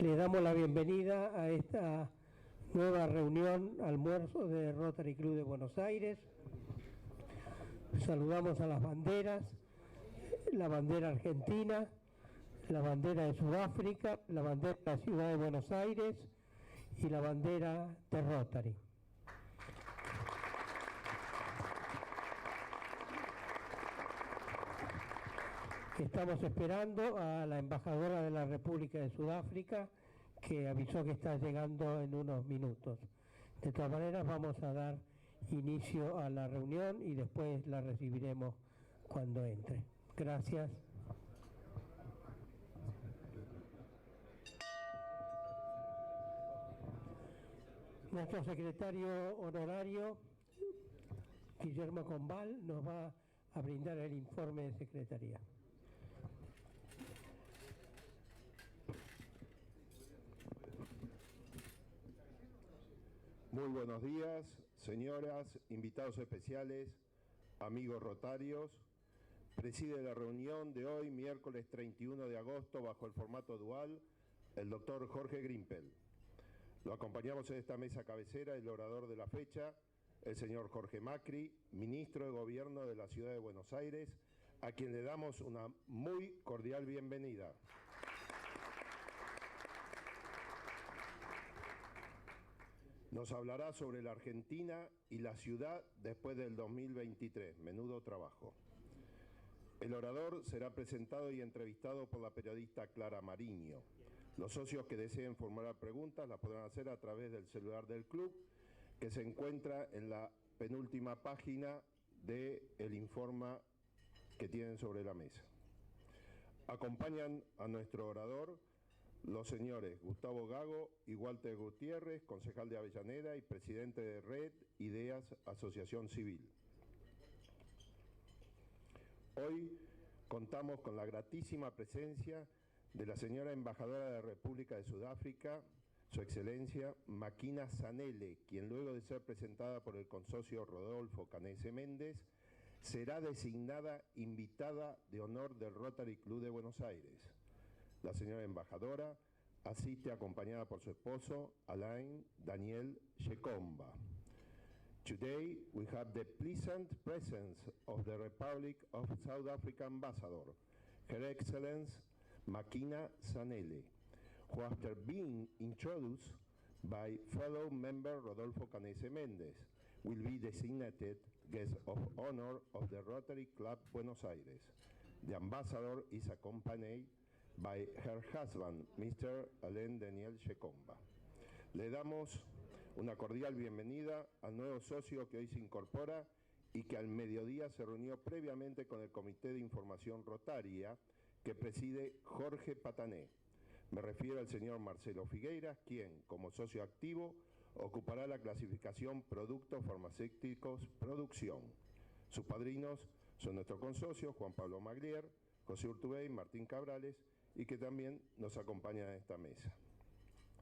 Le damos la bienvenida a esta nueva reunión, almuerzo de Rotary Club de Buenos Aires. Saludamos a las banderas, la bandera argentina, la bandera de Sudáfrica, la bandera de la Ciudad de Buenos Aires y la bandera de Rotary. Estamos esperando a la embajadora de la República de Sudáfrica, que avisó que está llegando en unos minutos. De todas maneras, vamos a dar inicio a la reunión y después la recibiremos cuando entre. Gracias. Nuestro secretario honorario, Guillermo Combal, nos va a brindar el informe de secretaría. Muy buenos días, señoras, invitados especiales, amigos rotarios. Preside la reunión de hoy, miércoles 31 de agosto, bajo el formato dual, el doctor Jorge Grimpel. Lo acompañamos en esta mesa cabecera el orador de la fecha, el señor Jorge Macri, ministro de Gobierno de la Ciudad de Buenos Aires, a quien le damos una muy cordial bienvenida. Nos hablará sobre la Argentina y la ciudad después del 2023. Menudo trabajo. El orador será presentado y entrevistado por la periodista Clara Mariño. Los socios que deseen formular preguntas las podrán hacer a través del celular del club, que se encuentra en la penúltima página del informe que tienen sobre la mesa. Acompañan a nuestro orador los señores Gustavo Gago y Walter Gutiérrez, concejal de Avellaneda y presidente de Red Ideas Asociación Civil. Hoy contamos con la gratísima presencia de la señora embajadora de la República de Sudáfrica, Su Excelencia Makina Zanele, quien luego de ser presentada por el consorcio Rodolfo Canese Méndez, será designada invitada de honor del Rotary Club de Buenos Aires. La señora embajadora asiste acompañada por su esposo, Alain Daniel Shekomba. Today we have the pleasant presence of the Republic of South Africa Ambassador, Her Excellency Makina Zanele, who after being introduced by fellow member Rodolfo Canese Méndez, will be designated guest of honor of the Rotary Club Buenos Aires. The ambassador is accompanied by her husband, Mr. Alain Daniel Shekomba. Le damos una cordial bienvenida al nuevo socio que hoy se incorpora y que al mediodía se reunió previamente con el Comité de Información Rotaria que preside Jorge Patané. Me refiero al señor Marcelo Figueiras, quien, como socio activo, ocupará la clasificación Productos Farmacéuticos Producción. Sus padrinos son nuestros consocios Juan Pablo Maglier, José Urtubey, Martín Cabrales, y que también nos acompañan en esta mesa.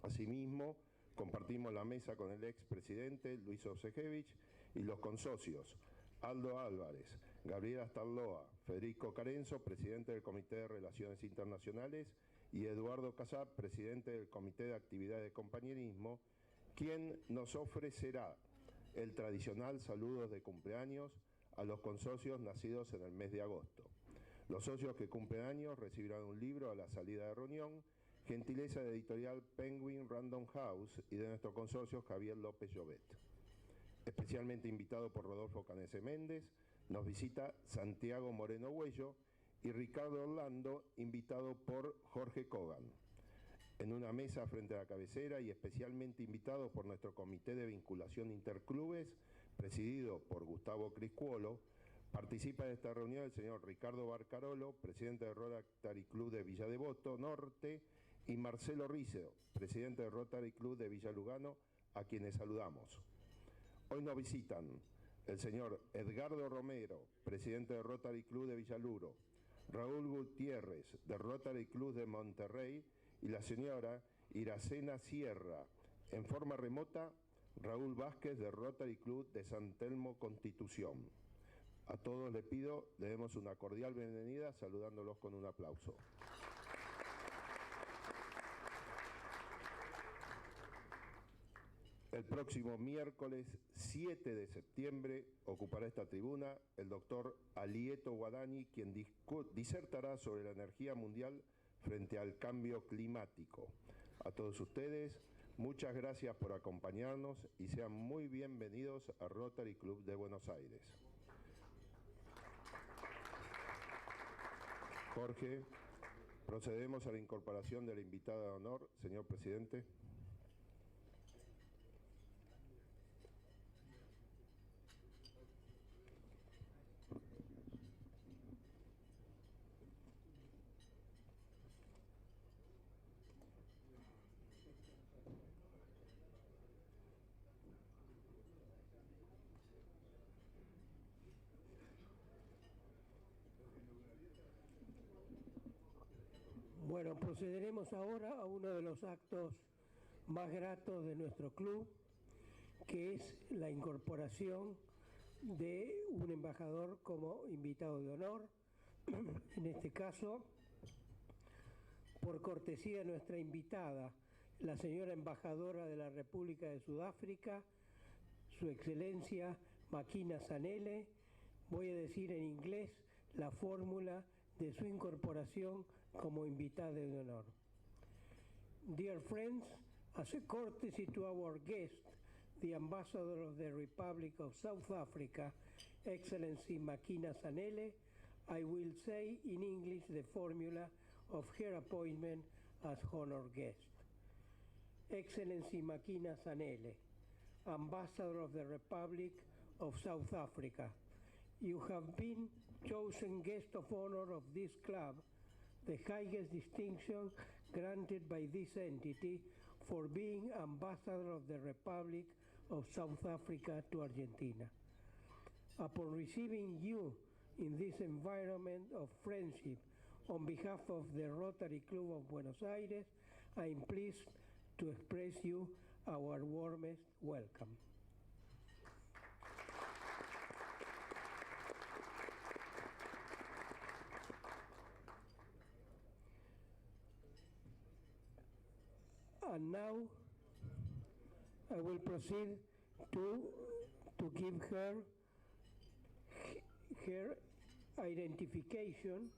Asimismo, compartimos la mesa con el expresidente Luis Osejevich y los consocios Aldo Álvarez, Gabriela Starloa, Federico Carenzo, presidente del Comité de Relaciones Internacionales, y Eduardo Casab, presidente del Comité de Actividades de Compañerismo, quien nos ofrecerá el tradicional saludos de cumpleaños a los consocios nacidos en el mes de agosto. Los socios que cumplen años recibirán un libro a la salida de reunión, gentileza de editorial Penguin Random House y de nuestro consorcio Javier López Llobet. Especialmente invitado por Rodolfo Canese Méndez, nos visita Santiago Moreno Huello y Ricardo Orlando, invitado por Jorge Kogan. En una mesa frente a la cabecera y especialmente invitado por nuestro Comité de Vinculación Interclubes, presidido por Gustavo Criscuolo, participa de esta reunión el señor Ricardo Barcarolo, presidente del Rotary Club de Villa Devoto Norte, y Marcelo Rizzo, presidente del Rotary Club de Villa Lugano, a quienes saludamos. Hoy nos visitan el señor Edgardo Romero, presidente del Rotary Club de Villaluro, Raúl Gutiérrez, del Rotary Club de Monterrey, y la señora Iracena Sierra. En forma remota, Raúl Vázquez, del Rotary Club de San Telmo Constitución. A todos les pido, le demos una cordial bienvenida, saludándolos con un aplauso. El próximo miércoles 7 de septiembre ocupará esta tribuna el doctor Alieto Guadani, quien disertará sobre la energía mundial frente al cambio climático. A todos ustedes, muchas gracias por acompañarnos y sean muy bienvenidos a Rotary Club de Buenos Aires. Jorge, procedemos a la incorporación de la invitada de honor, señor presidente. Bueno, procederemos ahora a uno de los actos más gratos de nuestro club, que es la incorporación de un embajador como invitado de honor. En este caso, por cortesía de nuestra invitada, la señora embajadora de la República de Sudáfrica, Su Excelencia Makina Zanele, voy a decir en inglés la fórmula de su incorporación como invitada de honor. Dear friends, as a courtesy to our guest, the Ambassador of the Republic of South Africa, Excellency Makina Zanele, I will say in English the formula of her appointment as honored guest. Excellency Makina Zanele, Ambassador of the Republic of South Africa, you have been chosen guest of honor of this club, the highest distinction granted by this entity for being Ambassador of the Republic of South Africa to Argentina. Upon receiving you in this environment of friendship on behalf of the Rotary Club of Buenos Aires, I am pleased to express you our warmest welcome. And now I will proceed to give her identification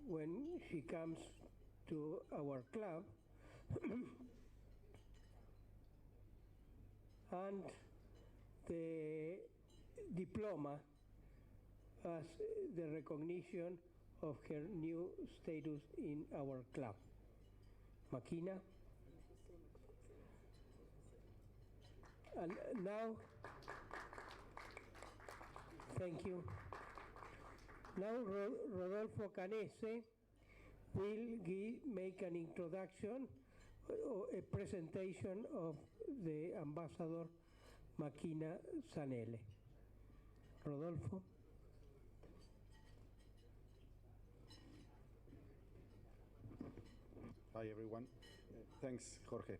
when she comes to our club and the diploma as the recognition of her new status in our club. Makina. And now, thank you. Now Rodolfo Canese will make an introduction or a presentation of the Ambassador Makina Zanele. Rodolfo. Hi everyone. Thanks, Jorge.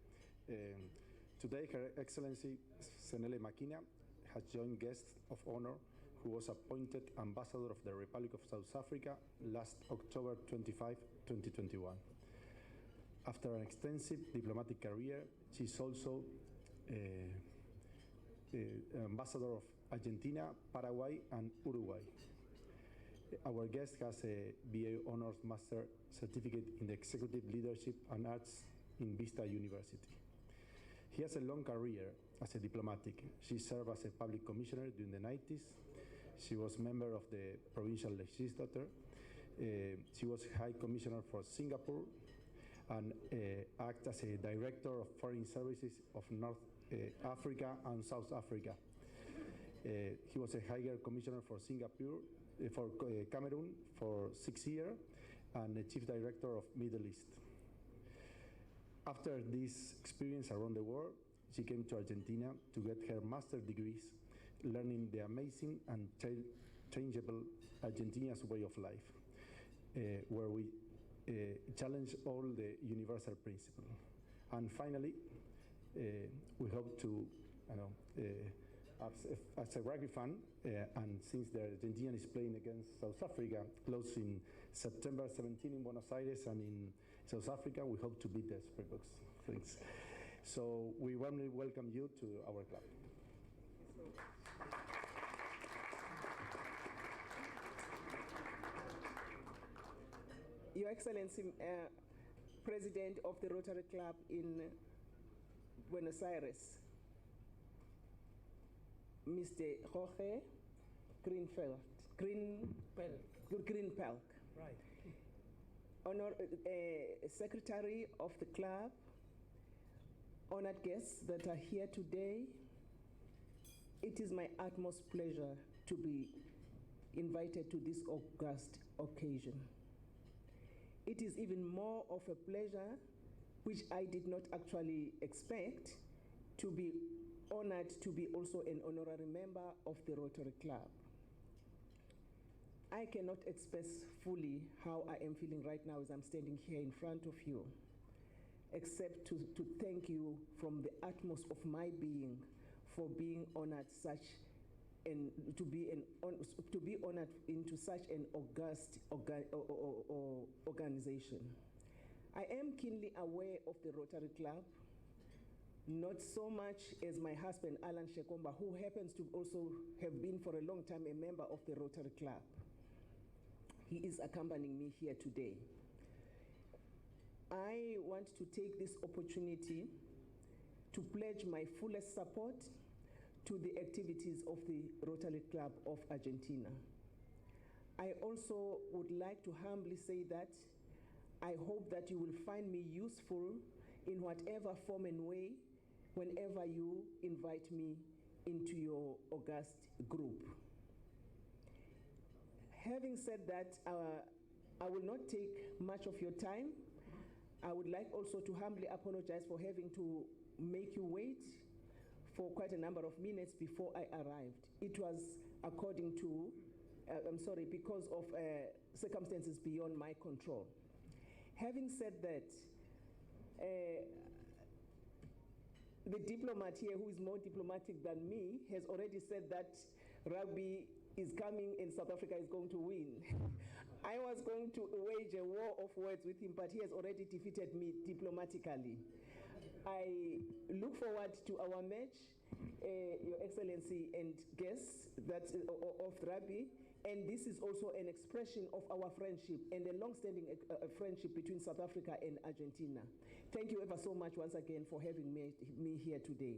Today, Her Excellency Zanele Makina has joined guest of honor who was appointed Ambassador of the Republic of South Africa last October 25, 2021. After an extensive diplomatic career, she is also Ambassador of Argentina, Paraguay, and Uruguay. Our guest has a BA Honors Master Certificate in Executive Leadership and Arts in Vista University. He has a long career as a diplomatic. She served as a public commissioner during the 90s. She was member of the provincial legislature. She was High Commissioner for Singapore and acted as a Director of Foreign Services of North Africa and South Africa. He was a Higher Commissioner for Singapore, for Cameroon for 6 years, and a Chief Director of Middle East. After this experience around the world, she came to Argentina to get her master's degrees, learning the amazing and changeable Argentina's way of life, where we challenge all the universal principles. And finally, we hope to, as a rugby fan, and since the Argentina is playing against South Africa, close in September 17 in Buenos Aires and in South Africa, we hope to beat the Springboks. Thanks. So we warmly welcome you to our club. Your Excellency, President of the Rotary Club in Buenos Aires, Mr. Jorge Greenpelk. Right. Honor, Secretary of the club, honored guests that are here today, it is my utmost pleasure to be invited to this august occasion. It is even more of a pleasure, which I did not actually expect, to be honored to be also an honorary member of the Rotary Club. I cannot express fully how I am feeling right now as I'm standing here in front of you, except to thank you from the utmost of my being for being honored and to be honored into such an august organization. I am keenly aware of the Rotary Club, not so much as my husband Alan Shekomba, who happens to also have been for a long time a member of the Rotary Club. He is accompanying me here today. I want to take this opportunity to pledge my fullest support to the activities of the Rotary Club of Argentina. I also would like to humbly say that I hope that you will find me useful in whatever form and way whenever you invite me into your august group. Having said that, I will not take much of your time. I would like also to humbly apologize for having to make you wait for quite a number of minutes before I arrived. It was according to, because of circumstances beyond my control. Having said that, the diplomat here, who is more diplomatic than me, has already said that rugby is coming and South Africa is going to win. I was going to wage a war of words with him, but he has already defeated me diplomatically. I look forward to our match, Your Excellency and guests of rugby, and this is also an expression of our friendship and a long-standing friendship between South Africa and Argentina. Thank you ever so much once again for having me here today.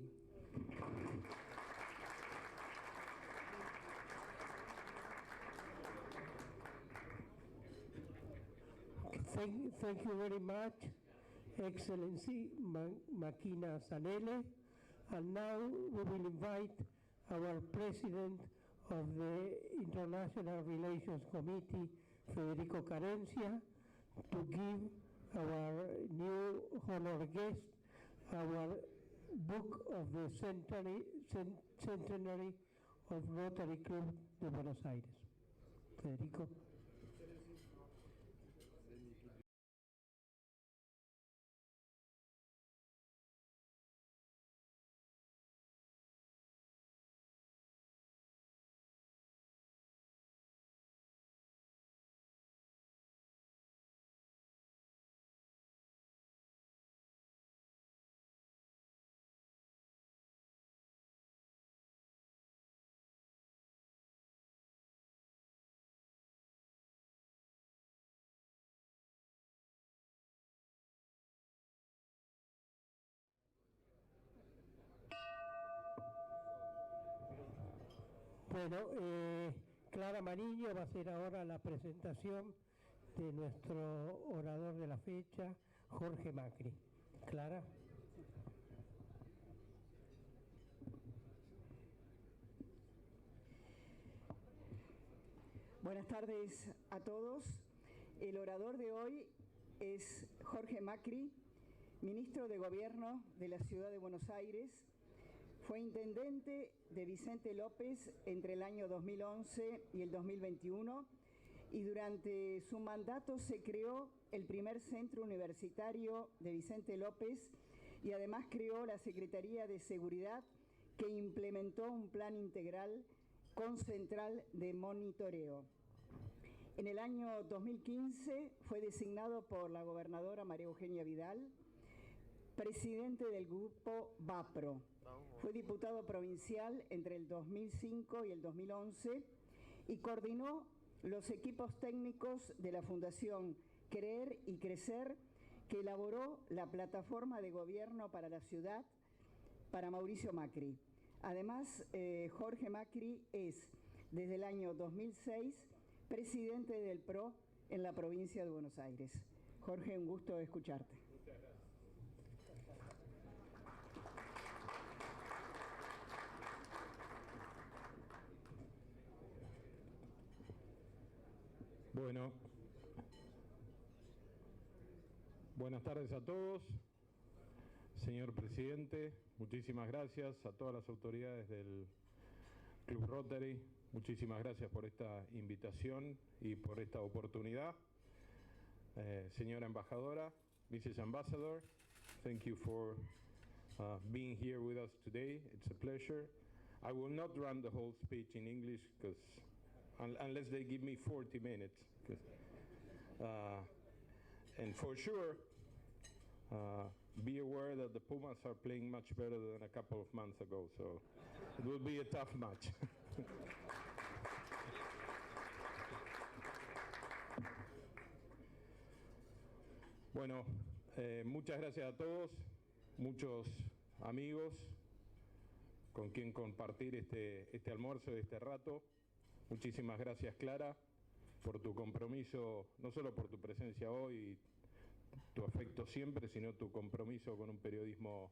Thank you very much, Excellency Makina Zanele. And now we will invite our President of the International Relations Committee, Federico Carencia, to give our new honored guest our book of the centenary of Rotary Club de Buenos Aires. Federico. Bueno, Clara Mariño va a hacer ahora la presentación de nuestro orador de la fecha, Jorge Macri. Clara. Buenas tardes a todos. El orador de hoy es Jorge Macri, ministro de Gobierno de la Ciudad de Buenos Aires. Fue intendente de Vicente López entre el año 2011 y el 2021 y durante su mandato se creó el primer centro universitario de Vicente López y además creó la Secretaría de Seguridad que implementó un plan integral con central de monitoreo. En el año 2015 fue designado por la gobernadora María Eugenia Vidal presidente del grupo VAPRO. Fue diputado provincial entre el 2005 y el 2011 y coordinó los equipos técnicos de la Fundación Creer y Crecer, que elaboró la plataforma de gobierno para la ciudad para Mauricio Macri. Además, Jorge Macri es, desde el año 2006, presidente del PRO en la provincia de Buenos Aires. Jorge, un gusto escucharte. Muchas gracias. Bueno, buenas tardes a todos. Señor presidente, muchísimas gracias a todas las autoridades del Club Rotary. Muchísimas gracias por esta invitación y por esta oportunidad. Señora embajadora, Mrs. Ambassador, thank you for being here with us today. It's a pleasure. I will not run the whole speech in English because unless they give me 40 minutes. And for sure, be aware that the Pumas are playing much better than a couple of months ago, so it will be a tough match. Bueno, muchas gracias a todos, muchos amigos con quien compartir este almuerzo y este rato. Muchísimas gracias, Clara, por tu compromiso, no solo por tu presencia hoy y tu afecto siempre, sino tu compromiso con un periodismo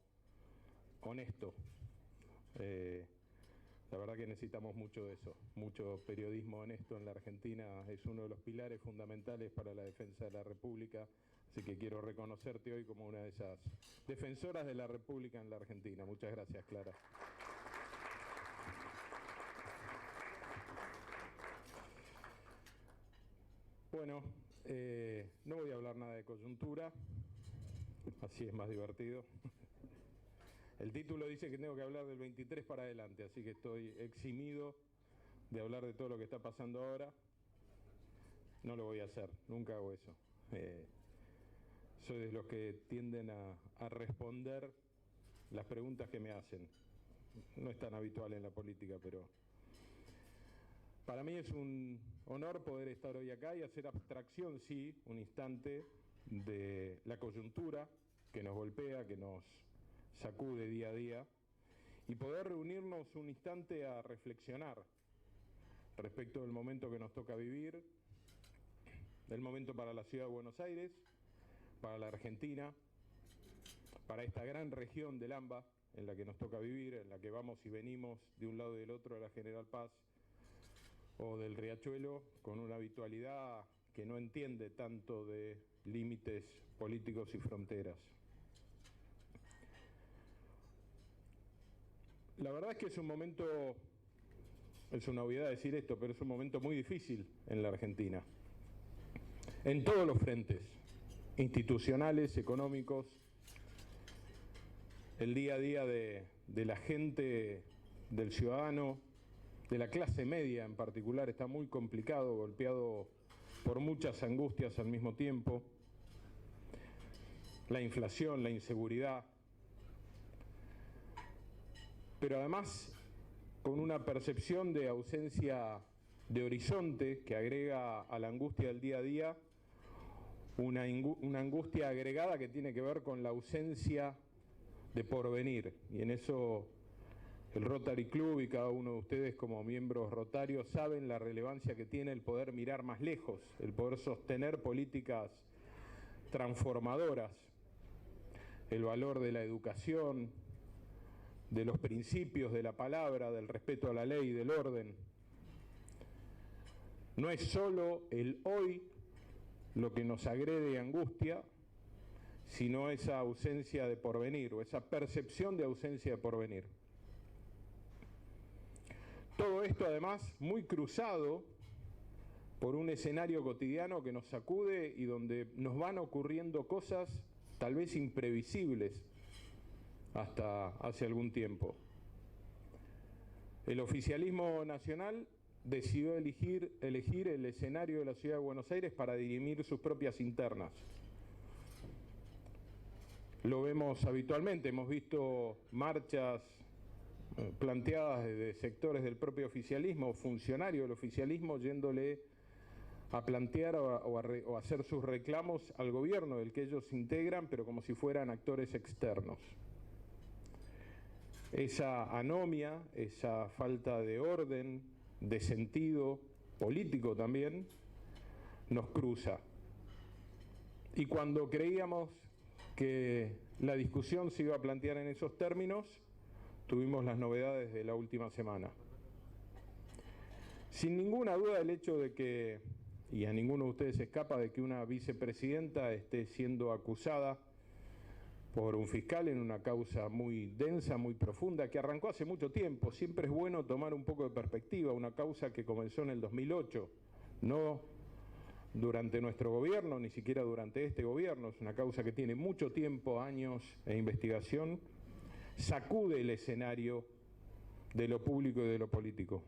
honesto. La verdad que necesitamos mucho de eso, mucho periodismo honesto en la Argentina, es uno de los pilares fundamentales para la defensa de la República, así que quiero reconocerte hoy como una de esas defensoras de la República en la Argentina. Muchas gracias, Clara. Bueno, no voy a hablar nada de coyuntura, así es más divertido. El título dice que tengo que hablar del 23 para adelante, así que estoy eximido de hablar de todo lo que está pasando ahora. No lo voy a hacer, nunca hago eso. Soy de los que tienden a responder las preguntas que me hacen. No es tan habitual en la política, pero para mí es un honor poder estar hoy acá y hacer abstracción, sí, un instante de la coyuntura que nos golpea, que nos sacude día a día, y poder reunirnos un instante a reflexionar respecto del momento que nos toca vivir, del momento para la ciudad de Buenos Aires, para la Argentina, para esta gran región del AMBA en la que nos toca vivir, en la que vamos y venimos de un lado y del otro de la General Paz o del Riachuelo, con una habitualidad que no entiende tanto de límites políticos y fronteras. La verdad es que es un momento, es una obviedad decir esto, pero es un momento muy difícil en la Argentina, en todos los frentes, institucionales, económicos. El día a día de la gente, del ciudadano, de la clase media en particular, está muy complicado, golpeado por muchas angustias al mismo tiempo. La inflación, la inseguridad, pero además con una percepción de ausencia de horizonte que agrega a la angustia del día a día una angustia agregada que tiene que ver con la ausencia de porvenir. Y en eso el Rotary Club y cada uno de ustedes como miembros rotarios saben la relevancia que tiene el poder mirar más lejos, el poder sostener políticas transformadoras, el valor de la educación, de los principios de la palabra, del respeto a la ley y del orden. No es solo el hoy lo que nos agrede y angustia, sino esa ausencia de porvenir o esa percepción de ausencia de porvenir. Todo esto además muy cruzado por un escenario cotidiano que nos sacude y donde nos van ocurriendo cosas tal vez imprevisibles hasta hace algún tiempo. El oficialismo nacional decidió elegir el escenario de la ciudad de Buenos Aires para dirimir sus propias internas. lo vemos habitualmente. Hemos visto marchas planteadas desde sectores del propio oficialismo, funcionarios del oficialismo, yéndole a plantear o a hacer sus reclamos al gobierno del que ellos integran, pero como si fueran actores externos. Esa anomia, esa falta de orden, de sentido político también, nos cruza. Y cuando creíamos que la discusión se iba a plantear en esos términos, tuvimos las novedades de la última semana. Sin ninguna duda el hecho de que, y a ninguno de ustedes escapa, de que una vicepresidenta esté siendo acusada por un fiscal en una causa muy densa, muy profunda, que arrancó hace mucho tiempo. Siempre es bueno tomar un poco de perspectiva, una causa que comenzó en el 2008, no durante nuestro gobierno, ni siquiera durante este gobierno, es una causa que tiene mucho tiempo, años de investigación, sacude el escenario de lo público y de lo político.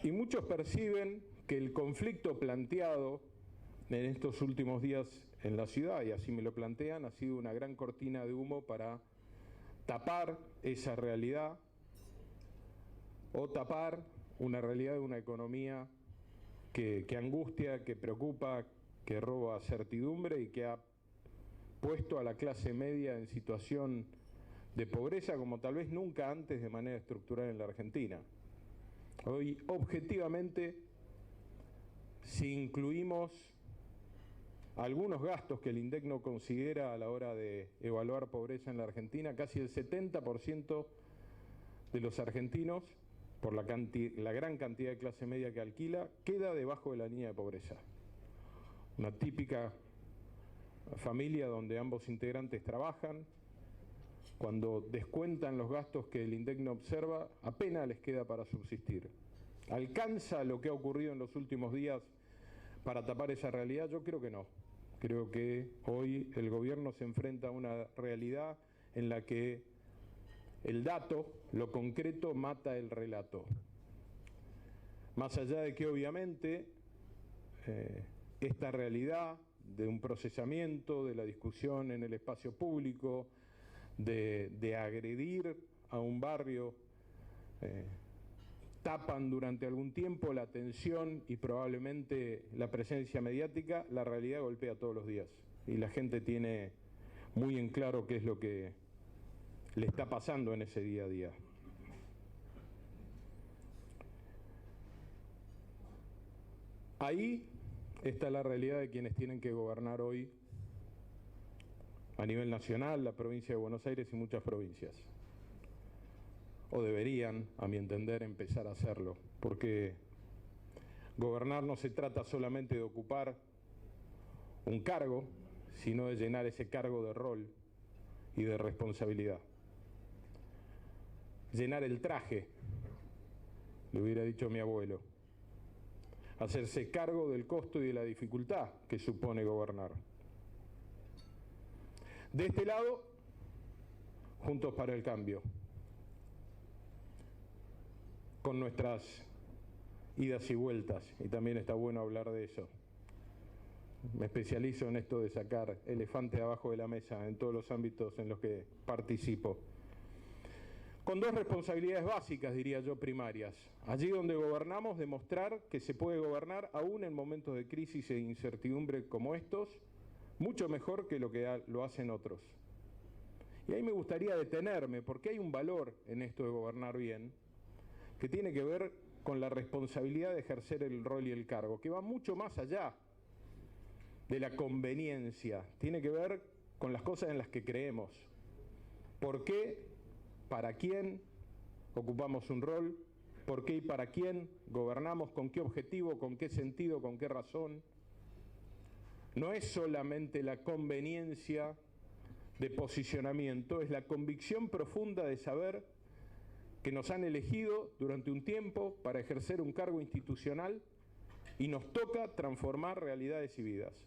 Y muchos perciben que el conflicto planteado en estos últimos días en la ciudad, y así me lo plantean, ha sido una gran cortina de humo para tapar esa realidad o tapar una realidad de una economía que angustia, que preocupa, que roba certidumbre y que ha puesto a la clase media en situación de pobreza como tal vez nunca antes de manera estructural en la Argentina. Hoy, objetivamente, si incluimos algunos gastos que el INDEC no considera a la hora de evaluar pobreza en la Argentina, casi el 70% de los argentinos, por la gran cantidad de clase media que alquila, queda debajo de la línea de pobreza. Una típica familia donde ambos integrantes trabajan, cuando descuentan los gastos que el INDEC no observa, apenas les queda para subsistir. ¿Alcanza lo que ha ocurrido en los últimos días para tapar esa realidad? Yo creo que no. Creo que hoy el gobierno se enfrenta a una realidad en la que el dato, lo concreto, mata el relato. Más allá de que obviamente esta realidad de un procesamiento, de la discusión en el espacio público, de agredir a un barrio, tapan durante algún tiempo la atención y probablemente la presencia mediática, la realidad golpea todos los días. Y la gente tiene muy en claro qué es lo que le está pasando en ese día a día. Ahí está la realidad de quienes tienen que gobernar hoy a nivel nacional, la provincia de Buenos Aires y muchas provincias. O deberían, a mi entender, empezar a hacerlo, porque gobernar no se trata solamente de ocupar un cargo, sino de llenar ese cargo de rol y de responsabilidad. Llenar el traje, le hubiera dicho mi abuelo. Hacerse cargo del costo y de la dificultad que supone gobernar. De este lado, Juntos para el Cambio, con nuestras idas y vueltas, y también está bueno hablar de eso. Me especializo en esto de sacar elefante abajo de la mesa en todos los ámbitos en los que participo. Con dos responsabilidades básicas, diría yo, primarias. Allí donde gobernamos, demostrar que se puede gobernar aún en momentos de crisis e incertidumbre como estos, mucho mejor que lo hacen otros. Y ahí me gustaría detenerme, porque hay un valor en esto de gobernar bien, que tiene que ver con la responsabilidad de ejercer el rol y el cargo, que va mucho más allá de la conveniencia, tiene que ver con las cosas en las que creemos. ¿Por qué? ¿Para quién ocupamos un rol? ¿Por qué y para quién gobernamos? ¿Con qué objetivo? ¿Con qué sentido? ¿Con qué razón? No es solamente la conveniencia de posicionamiento, es la convicción profunda de saber que nos han elegido durante un tiempo para ejercer un cargo institucional y nos toca transformar realidades y vidas.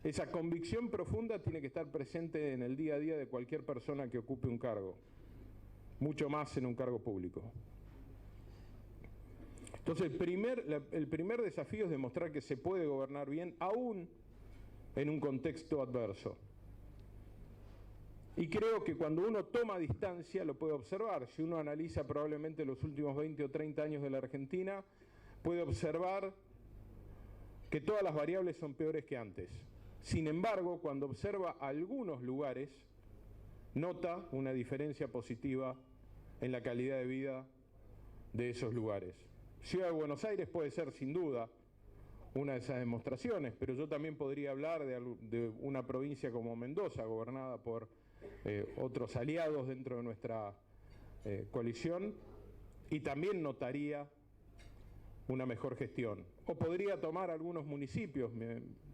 Esa convicción profunda tiene que estar presente en el día a día de cualquier persona que ocupe un cargo, mucho más en un cargo público. Entonces, el primer desafío es demostrar que se puede gobernar bien, aún en un contexto adverso. Y creo que cuando uno toma distancia lo puede observar. Si uno analiza probablemente los últimos 20 o 30 años de la Argentina, puede observar que todas las variables son peores que antes. Sin embargo, cuando observa algunos lugares, nota una diferencia positiva en la calidad de vida de esos lugares. Ciudad de Buenos Aires puede ser sin duda una de esas demostraciones, pero yo también podría hablar de una provincia como Mendoza, gobernada por otros aliados dentro de nuestra coalición, y también notaría una mejor gestión. O podría tomar algunos municipios,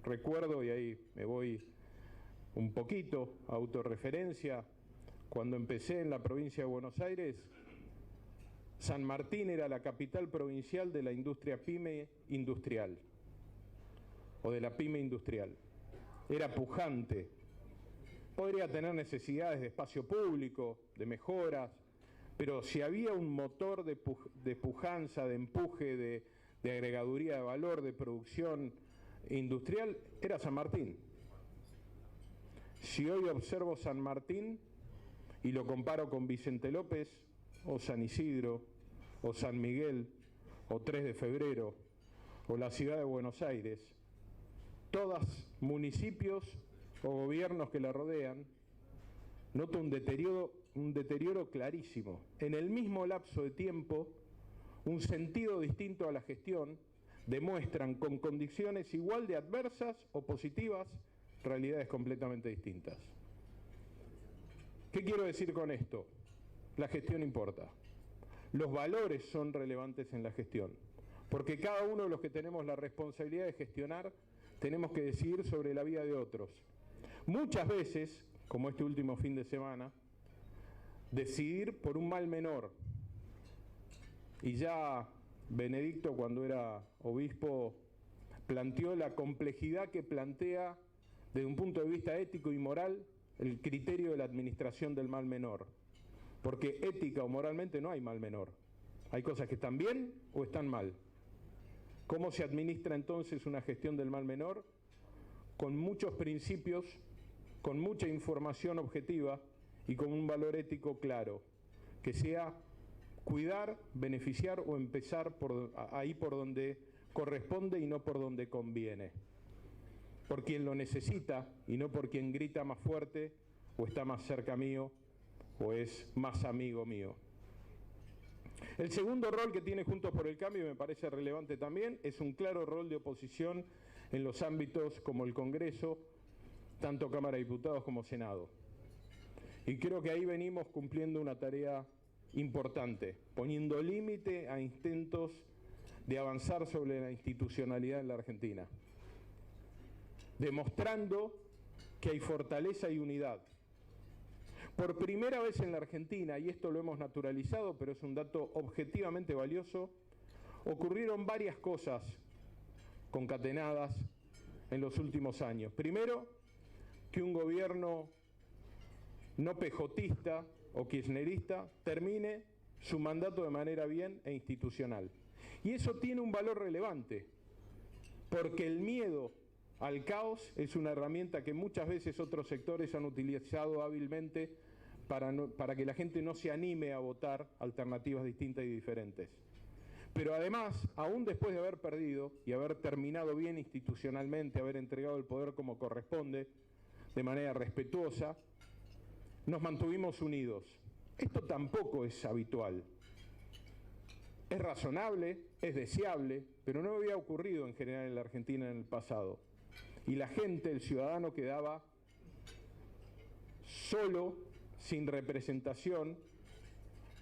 recuerdo, y ahí me voy un poquito a autorreferencia, cuando empecé en la provincia de Buenos Aires, San Martín era la capital provincial de la industria pyme industrial, o de la pyme industrial. Era pujante, podría tener necesidades de espacio público, de mejoras, pero si había un motor de pujanza, de empuje, de agregaduría de valor, de producción industrial, era San Martín. Si hoy observo San Martín y lo comparo con Vicente López, o San Isidro, o San Miguel, o 3 de Febrero, o la ciudad de Buenos Aires, todos municipios o gobiernos que la rodean, noto un deterioro clarísimo. En el mismo lapso de tiempo, un sentido distinto a la gestión, demuestran con condiciones igual de adversas o positivas, realidades completamente distintas. ¿Qué quiero decir con esto? La gestión importa. Los valores son relevantes en la gestión, porque cada uno de los que tenemos la responsabilidad de gestionar, tenemos que decidir sobre la vida de otros. Muchas veces, como este último fin de semana, decidir por un mal menor. Y ya Benedicto, cuando era obispo, planteó la complejidad que plantea, desde un punto de vista ético y moral, el criterio de la administración del mal menor. Porque ética o moralmente no hay mal menor. Hay cosas que están bien o están mal. ¿Cómo se administra entonces una gestión del mal menor? Con muchos principios, con mucha información objetiva y con un valor ético claro, que sea cuidar, beneficiar o empezar ahí por donde corresponde y no por donde conviene. Por quien lo necesita y no por quien grita más fuerte o está más cerca mío o es más amigo mío. El segundo rol que tiene Juntos por el Cambio, y me parece relevante también, es un claro rol de oposición en los ámbitos como el Congreso, tanto Cámara de Diputados como Senado. Y creo que ahí venimos cumpliendo una tarea importante, poniendo límite a intentos de avanzar sobre la institucionalidad en la Argentina, demostrando que hay fortaleza y unidad. Por primera vez en la Argentina, y esto lo hemos naturalizado, pero es un dato objetivamente valioso, ocurrieron varias cosas concatenadas en los últimos años. Primero, que un gobierno no pejotista o kirchnerista termine su mandato de manera bien e institucional. Y eso tiene un valor relevante, porque el miedo al caos es una herramienta que muchas veces otros sectores han utilizado hábilmente para que la gente no se anime a votar alternativas distintas y diferentes. Pero además, aún después de haber perdido y haber terminado bien institucionalmente, haber entregado el poder como corresponde, de manera respetuosa, nos mantuvimos unidos. Esto tampoco es habitual. Es razonable, es deseable, pero no había ocurrido en general en la Argentina en el pasado. Y la gente, el ciudadano, quedaba solo, sin representación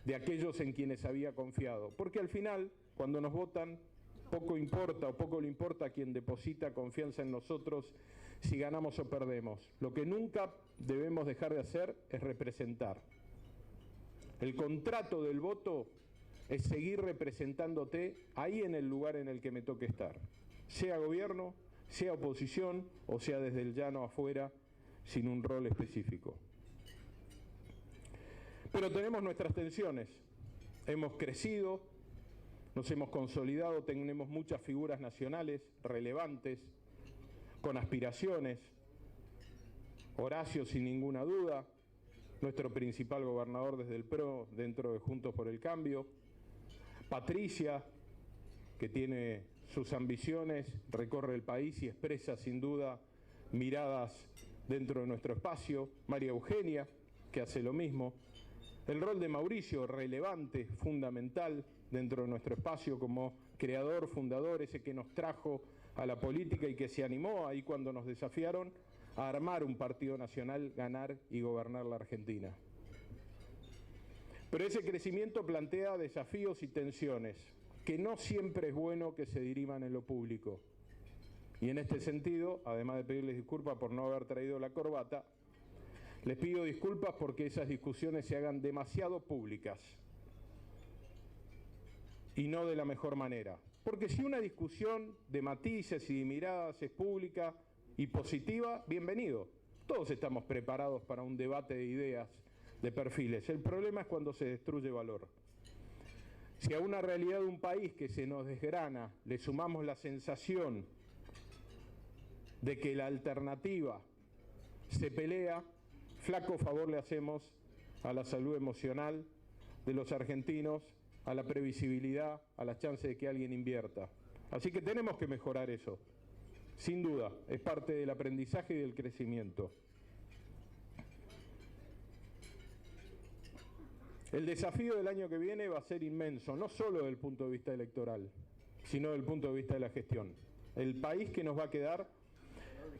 de aquellos en quienes había confiado. Porque al final, cuando nos votan, poco importa o poco le importa a quien deposita confianza en nosotros si ganamos o perdemos. Lo que nunca debemos dejar de hacer es representar. El contrato del voto es seguir representándote ahí en el lugar en el que me toque estar, sea gobierno, sea oposición o sea desde el llano afuera, sin un rol específico. Pero tenemos nuestras tensiones, hemos crecido, nos hemos consolidado, tenemos muchas figuras nacionales relevantes, con aspiraciones. Horacio, sin ninguna duda, nuestro principal gobernador desde el PRO, dentro de Juntos por el Cambio. Patricia, que tiene sus ambiciones, recorre el país y expresa sin duda miradas dentro de nuestro espacio. María Eugenia, que hace lo mismo. El rol de Mauricio, relevante, fundamental dentro de nuestro espacio como creador, fundador, ese que nos trajo a la política y que se animó ahí cuando nos desafiaron a armar un partido nacional, ganar y gobernar la Argentina. Pero ese crecimiento plantea desafíos y tensiones, que no siempre es bueno que se diriman en lo público. Y en este sentido, además de pedirles disculpas por no haber traído la corbata, les pido disculpas porque esas discusiones se hagan demasiado públicas y no de la mejor manera. Porque si una discusión de matices y de miradas es pública y positiva, bienvenido. Todos estamos preparados para un debate de ideas, de perfiles. El problema es cuando se destruye valor. Si a una realidad de un país que se nos desgrana le sumamos la sensación de que la alternativa se pelea, flaco favor le hacemos a la salud emocional de los argentinos, a la previsibilidad, a las chances de que alguien invierta. Así que tenemos que mejorar eso. Sin duda, es parte del aprendizaje y del crecimiento. El desafío del año que viene va a ser inmenso, no solo desde el punto de vista electoral, sino desde el punto de vista de la gestión. El país que nos va a quedar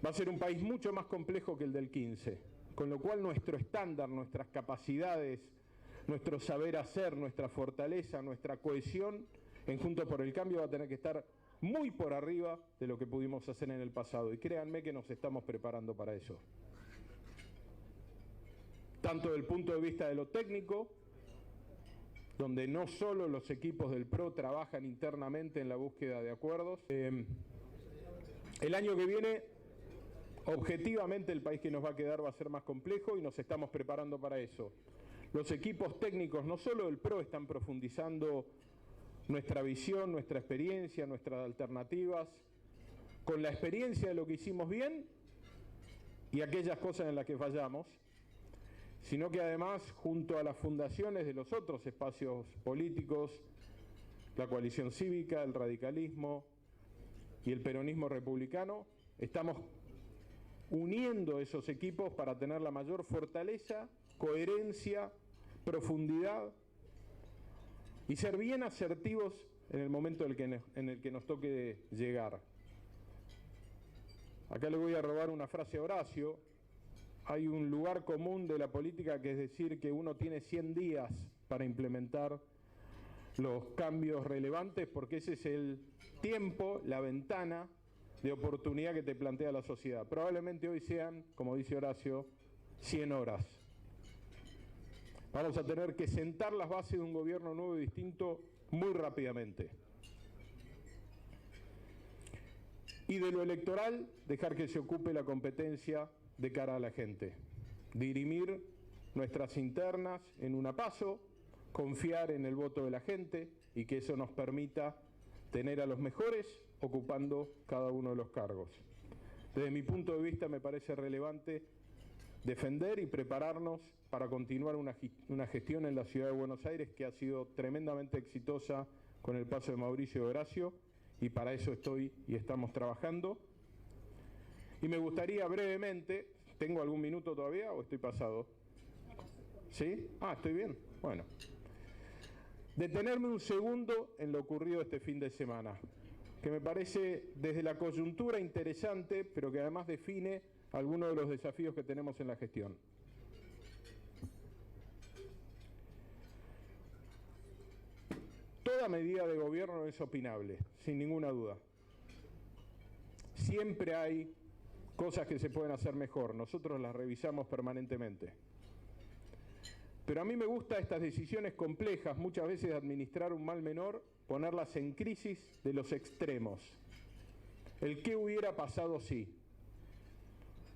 va a ser un país mucho más complejo que el del 15, con lo cual nuestro estándar, nuestras capacidades, nuestro saber hacer, nuestra fortaleza, nuestra cohesión en Juntos por el Cambio va a tener que estar muy por arriba de lo que pudimos hacer en el pasado. Y créanme que nos estamos preparando para eso. Tanto desde el punto de vista de lo técnico, donde no solo los equipos del PRO trabajan internamente en la búsqueda de acuerdos. El año que viene, objetivamente, el país que nos va a quedar va a ser más complejo y nos estamos preparando para eso. Los equipos técnicos, no solo del PRO, están profundizando nuestra visión, nuestra experiencia, nuestras alternativas, con la experiencia de lo que hicimos bien y aquellas cosas en las que fallamos, sino que además, junto a las fundaciones de los otros espacios políticos, la coalición cívica, el radicalismo y el peronismo republicano, estamos uniendo esos equipos para tener la mayor fortaleza, coherencia, profundidad y ser bien asertivos en el momento en el que nos toque llegar. Acá le voy a robar una frase a Horacio. Hay un lugar común de la política que es decir que uno tiene 100 días para implementar los cambios relevantes porque ese es el tiempo, la ventana de oportunidad que te plantea la sociedad. Probablemente hoy sean, como dice Horacio, 100 horas. Vamos a tener que sentar las bases de un gobierno nuevo y distinto muy rápidamente. Y de lo electoral, dejar que se ocupe la competencia de cara a la gente. Dirimir nuestras internas en una paso, confiar en el voto de la gente y que eso nos permita tener a los mejores ocupando cada uno de los cargos. Desde mi punto de vista me parece relevante defender y prepararnos para continuar una gestión en la ciudad de Buenos Aires que ha sido tremendamente exitosa con el paso de Mauricio y Horacio, y para eso estoy y estamos trabajando. Y me gustaría brevemente, ¿tengo algún minuto todavía o estoy pasado? ¿Sí? Estoy bien. Bueno. Detenerme un segundo en lo ocurrido este fin de semana, que me parece desde la coyuntura interesante, pero que además define algunos de los desafíos que tenemos en la gestión. Toda medida de gobierno es opinable, sin ninguna duda. Siempre hay cosas que se pueden hacer mejor, nosotros las revisamos permanentemente. Pero a mí me gustan estas decisiones complejas, muchas veces de administrar un mal menor, ponerlas en crisis de los extremos. El qué hubiera pasado si.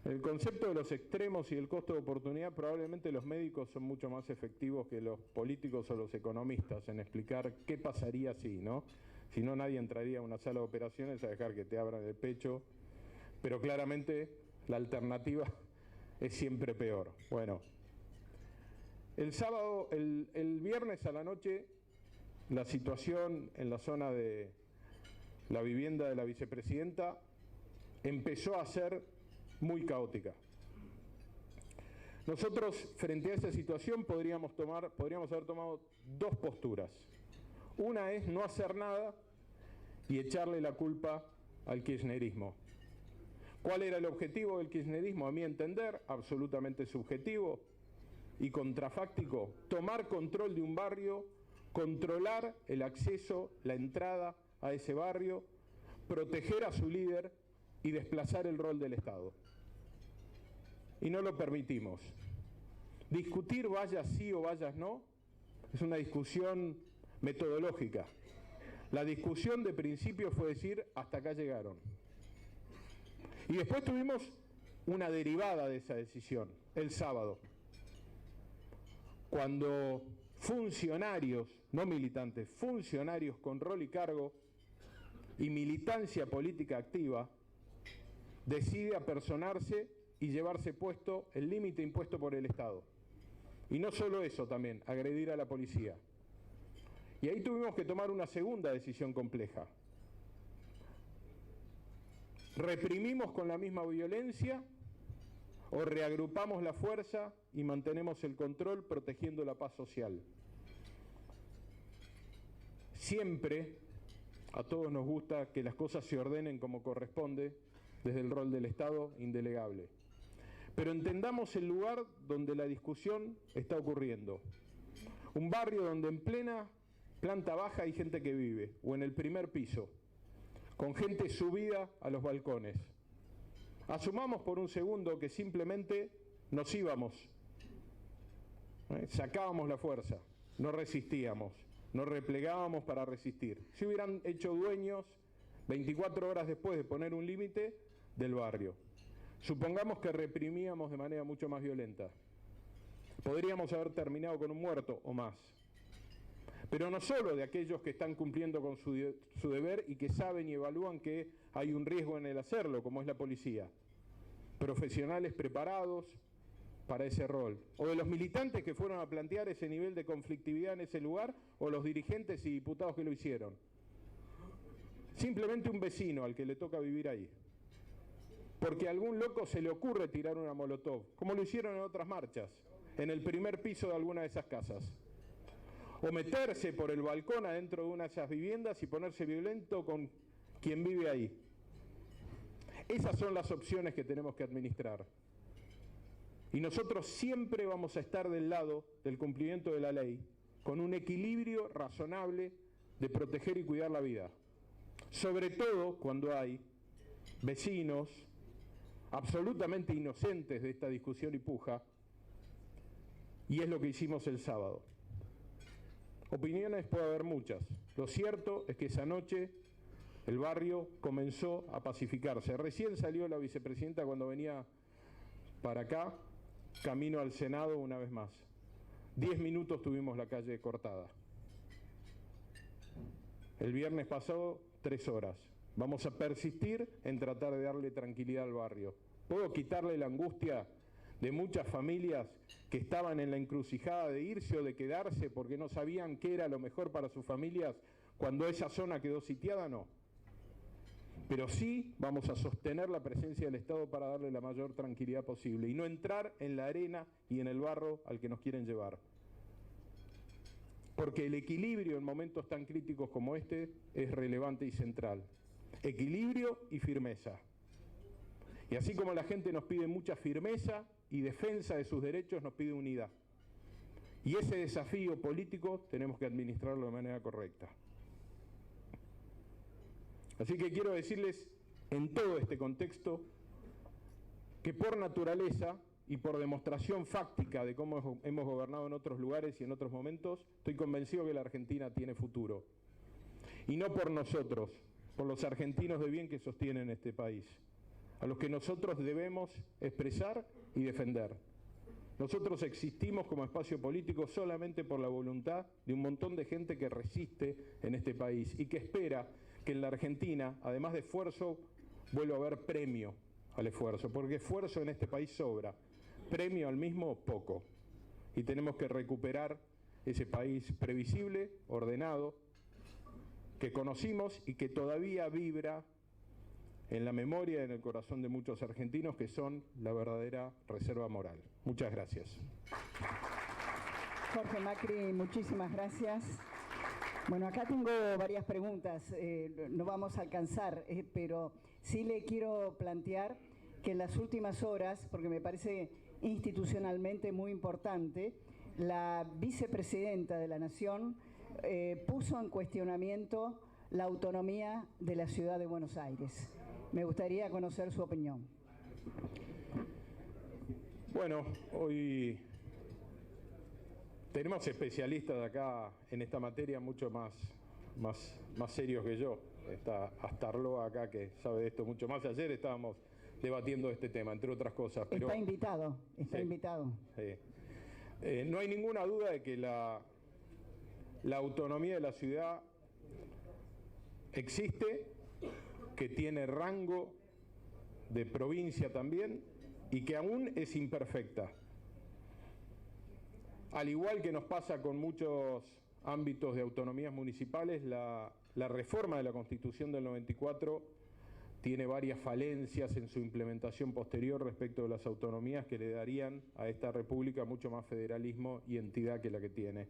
El concepto de los extremos y el costo de oportunidad, probablemente los médicos son mucho más efectivos que los políticos o los economistas en explicar qué pasaría si, ¿no? Si no, nadie entraría a una sala de operaciones a dejar que te abran el pecho pero claramente la alternativa es siempre peor. Bueno, el viernes a la noche, la situación en la zona de la vivienda de la vicepresidenta empezó a ser muy caótica. Nosotros, frente a esa situación, podríamos haber tomado dos posturas. Una es no hacer nada y echarle la culpa al kirchnerismo. ¿Cuál era el objetivo del kirchnerismo? A mi entender, absolutamente subjetivo y contrafáctico: tomar control de un barrio, controlar el acceso, la entrada a ese barrio, proteger a su líder y desplazar el rol del Estado. Y no lo permitimos. Discutir vallas sí o vallas no es una discusión metodológica. La discusión de principio fue decir: hasta acá llegaron. Y después tuvimos una derivada de esa decisión, el sábado, cuando funcionarios, no militantes, funcionarios con rol y cargo y militancia política activa, decide apersonarse y llevarse puesto el límite impuesto por el Estado. Y no solo eso, también agredir a la policía. Y ahí tuvimos que tomar una segunda decisión compleja. ¿Reprimimos con la misma violencia o reagrupamos la fuerza y mantenemos el control protegiendo la paz social? Siempre a todos nos gusta que las cosas se ordenen como corresponde desde el rol del Estado indelegable. Pero entendamos el lugar donde la discusión está ocurriendo. Un barrio donde en plena planta baja hay gente que vive, o en el primer piso, con gente subida a los balcones. Asumamos por un segundo que simplemente nos íbamos, sacábamos la fuerza, no resistíamos, nos replegábamos para resistir. Se hubieran hecho dueños 24 horas después de poner un límite del barrio. Supongamos que reprimíamos de manera mucho más violenta. Podríamos haber terminado con un muerto o más. Pero no solo de aquellos que están cumpliendo con su deber y que saben y evalúan que hay un riesgo en el hacerlo, como es la policía. Profesionales preparados para ese rol. O de los militantes que fueron a plantear ese nivel de conflictividad en ese lugar, o los dirigentes y diputados que lo hicieron. Simplemente un vecino al que le toca vivir ahí. Porque a algún loco se le ocurre tirar una molotov, como lo hicieron en otras marchas, en el primer piso de alguna de esas casas. O meterse por el balcón adentro de una de esas viviendas y ponerse violento con quien vive ahí. Esas son las opciones que tenemos que administrar. Y nosotros siempre vamos a estar del lado del cumplimiento de la ley, con un equilibrio razonable de proteger y cuidar la vida. Sobre todo cuando hay vecinos absolutamente inocentes de esta discusión y puja, y es lo que hicimos el sábado. Opiniones puede haber muchas. Lo cierto es que esa noche el barrio comenzó a pacificarse. Recién salió la vicepresidenta cuando venía para acá, camino al Senado una vez más. 10 minutos tuvimos la calle cortada. El viernes pasado, 3 horas. Vamos a persistir en tratar de darle tranquilidad al barrio. ¿Puedo quitarle la angustia de muchas familias que estaban en la encrucijada de irse o de quedarse porque no sabían qué era lo mejor para sus familias cuando esa zona quedó sitiada? No. Pero sí vamos a sostener la presencia del Estado para darle la mayor tranquilidad posible y no entrar en la arena y en el barro al que nos quieren llevar. Porque el equilibrio en momentos tan críticos como este es relevante y central. Equilibrio y firmeza. Y así como la gente nos pide mucha firmeza y defensa de sus derechos, nos pide unidad. Y ese desafío político tenemos que administrarlo de manera correcta. Así que quiero decirles en todo este contexto que por naturaleza y por demostración fáctica de cómo hemos gobernado en otros lugares y en otros momentos, estoy convencido que la Argentina tiene futuro. Y no por nosotros, por los argentinos de bien que sostienen este país, a los que nosotros debemos expresar y defender. Nosotros existimos como espacio político solamente por la voluntad de un montón de gente que resiste en este país y que espera que en la Argentina, además de esfuerzo, vuelva a haber premio al esfuerzo, porque esfuerzo en este país sobra, premio al mismo poco, y tenemos que recuperar ese país previsible, ordenado, que conocimos y que todavía vibra en la memoria y en el corazón de muchos argentinos, que son la verdadera reserva moral. Muchas gracias. Jorge Macri, muchísimas gracias. Bueno, acá tengo varias preguntas, no vamos a alcanzar, pero sí le quiero plantear que en las últimas horas, porque me parece institucionalmente muy importante, la vicepresidenta de la Nación puso en cuestionamiento la autonomía de la ciudad de Buenos Aires. Me gustaría conocer su opinión. Bueno, hoy tenemos especialistas de acá en esta materia mucho más serios que yo. Está Astarloa acá, que sabe de esto mucho más. Ayer estábamos debatiendo este tema, entre otras cosas. Pero, está invitado. Sí. No hay ninguna duda de que la autonomía de la ciudad existe, que tiene rango de provincia también y que aún es imperfecta. Al igual que nos pasa con muchos ámbitos de autonomías municipales, la reforma de la Constitución del 94 tiene varias falencias en su implementación posterior respecto de las autonomías que le darían a esta república mucho más federalismo y entidad que la que tiene.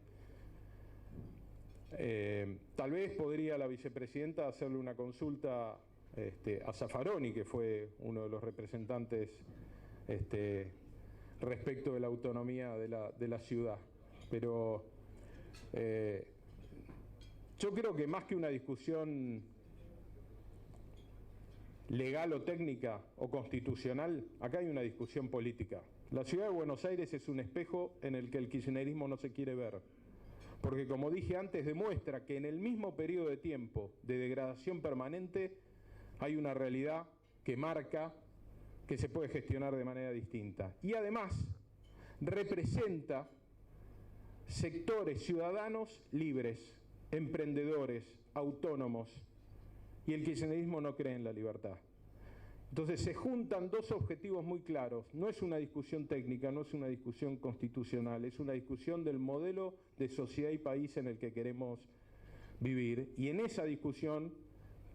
Tal vez podría la vicepresidenta hacerle una consulta a Zaffaroni, que fue uno de los representantes respecto de la autonomía de la ciudad. Pero yo creo que más que una discusión legal o técnica o constitucional, acá hay una discusión política. La ciudad de Buenos Aires es un espejo en el que el kirchnerismo no se quiere ver, porque como dije antes, demuestra que en el mismo periodo de tiempo de degradación permanente hay una realidad que marca que se puede gestionar de manera distinta. Y además representa sectores ciudadanos libres, emprendedores, autónomos, y el kirchnerismo no cree en la libertad. Entonces se juntan dos objetivos muy claros. No es una discusión técnica, no es una discusión constitucional, es una discusión del modelo de sociedad y país en el que queremos vivir. Y en esa discusión,